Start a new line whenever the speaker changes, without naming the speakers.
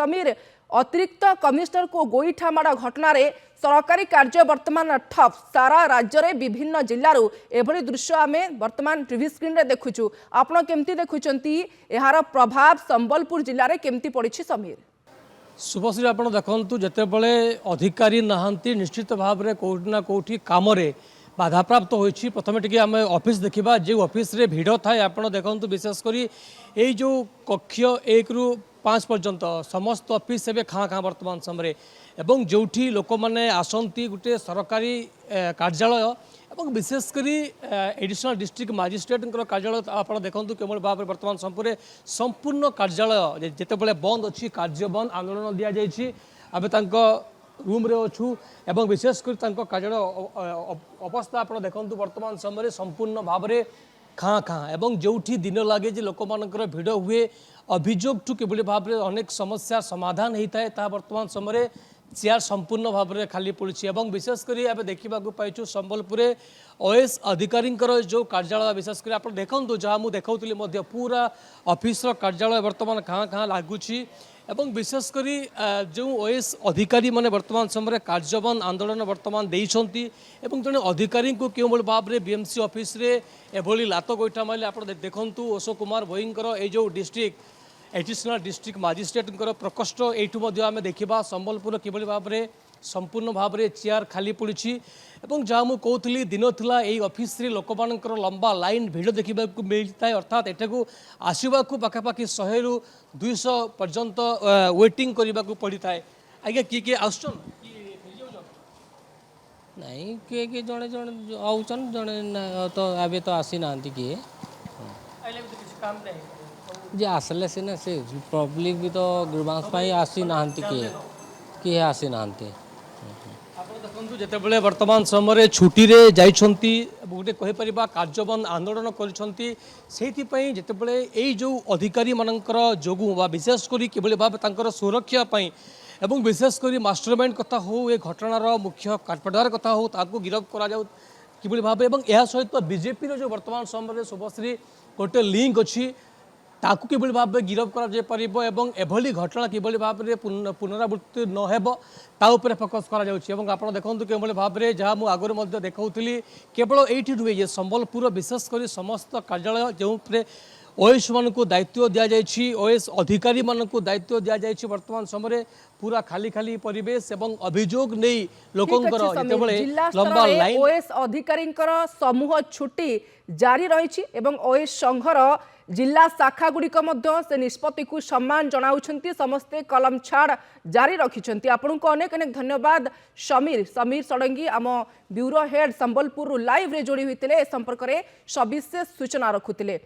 समीर अतिरिक्त कमिशनर को गोईठा माड़ घटना सरकारी कार्य वर्तमान ठप सारा राज्य में विभिन्न जिलूर एभली दृश्य आम वर्तमान टीवी स्क्रीन रे देखुचु आपण केमती देखुचंती यार प्रभाव संबलपुर जिले में केमती पड़ी समीर
शुभश्री आप देखु जितेबले अधिकारी नहांती निश्चित भाव में कौटि ना कौटि काम बाधाप्राप्त होती प्रथम टी आम ऑफिस देखा जो ऑफिस रे भिड़ थाए आप देखु विशेषकर यही जो कक्ष 1 ରୁ 5 पर्यंत समस्त ऑफिस एवं खाँ खाँ वर्तमान समय एवं जोठी लोक मैंने आसती गोटे सरकारी कार्यालय एवं विशेषकर एडिशनल डिस्ट्रिक्ट मजिस्ट्रेट कार्यालय आप देखु केवल भाव में वर्तमान समय संपूर्ण कार्यालय जितेबले बंद अच्छी कार्य बंद आंदोलन दि जाइए आम रूम रे अच्छु एवं विशेषकर कार्यालय अवस्था आप देखु वर्तमान समय संपूर्ण भाव में खाँ खाँ एवं जोठी दिन लगे लोक मानकर भिड़ हुए अभियोग ठू किभली भाव में अनेक समस्या समाधान होता है वर्तमान समय चेयर संपूर्ण भाव में खाली पड़ी एवं विशेषकर आम देखा पाइछु संबलपुर ओएस अधिकारी जो कार्यालय विशेषकर आप देखु जहाँ मुझे देखा पूरा ऑफिस कार्यालय वर्तमान खाँ खाँ लगुच एवं विशेषकर जो ओएस अधिकारी माने वर्तमान समय कार्यबंद आंदोलन वर्तमान देइछंती एवं जड़े अधिकारी को क्यों भाव में बीएमसी ऑफिस रे एभली लात गोईठा मारे आप देखु अशोक कुमार भोईंकर ये जो डिस्ट्रिक्ट एडिशनल डिस्ट्रिक्ट मजिस्ट्रेट प्रकोष्ठ यू आम देखा संबलपुर किभली भाव में संपूर्ण भाव में चेयर खाली पड़ी एवं जहाँ मुझे कहती दिन था यही ऑफिस लोक मान लंबा लाइन भिड़ देखा मिलता है अर्थात एठाकू आसवा पाखापाखि 100 ରୁ 200 पर्यंत वेटिंग करने को पड़ी था आज्ञा किए आस
नहीं किए जड़े जड़े आउन जड़े तो अभी तो आसी ना किए जे आसले सीना से पब्लिक भी तो ग्रीवांस आसी ना किए आसी ना
देखु जितेबले वर्तमान समय छुट्टी रे जाइछंती गोटे कहीपर कार्यबंद आंदोलन करें जितेबले यही जो अधिकारी मानकर जोगु विशेषकर किभली भाव तांकर सुरक्षा एवं विशेषकर मास्टरमाइंड कथा हो ये घटनार मुख्य कार्पेटार कथा हो ताको गिरफ करा जाऊ किभली भाव एवं यह सहित बीजेपी जो वर्तमान समय शुभश्री गोटे लिंक अच्छी ताकू किभली भाव में गिरफ कर एभली घटना किभली भाव में पुनरावृत्ति नहेब ताऊपर फोकस कर देखु केवल भाव में जहाँ मुझे आगुरी देखी केवल ये नुहे ये संबलपुर विशेषकर समस्त कार्यालय जो ओएस मान दायित्व दि जाइए ओएस अधिकारी मान दायित्व दि जाइए वर्तमान समय पूरा खाली खाली परिवेश एवं अभियोग नहीं लोकंकर
लंबा लाइन ओएस अधिकारी समूह छुट्टी जारी रही ओएस संघर जिला शाखा गुड़िक से निष्पत्ति को सम्मान जनाउछंती समस्ते कलम छाड़ जारी रखिछंती आपन को अनेक अनेक धन्यवाद समीर षडंगी आम ब्यूरो हेड संबलपुर लाइव रे जोड़ी होते संपर्क में सविशेष सूचना रखुते।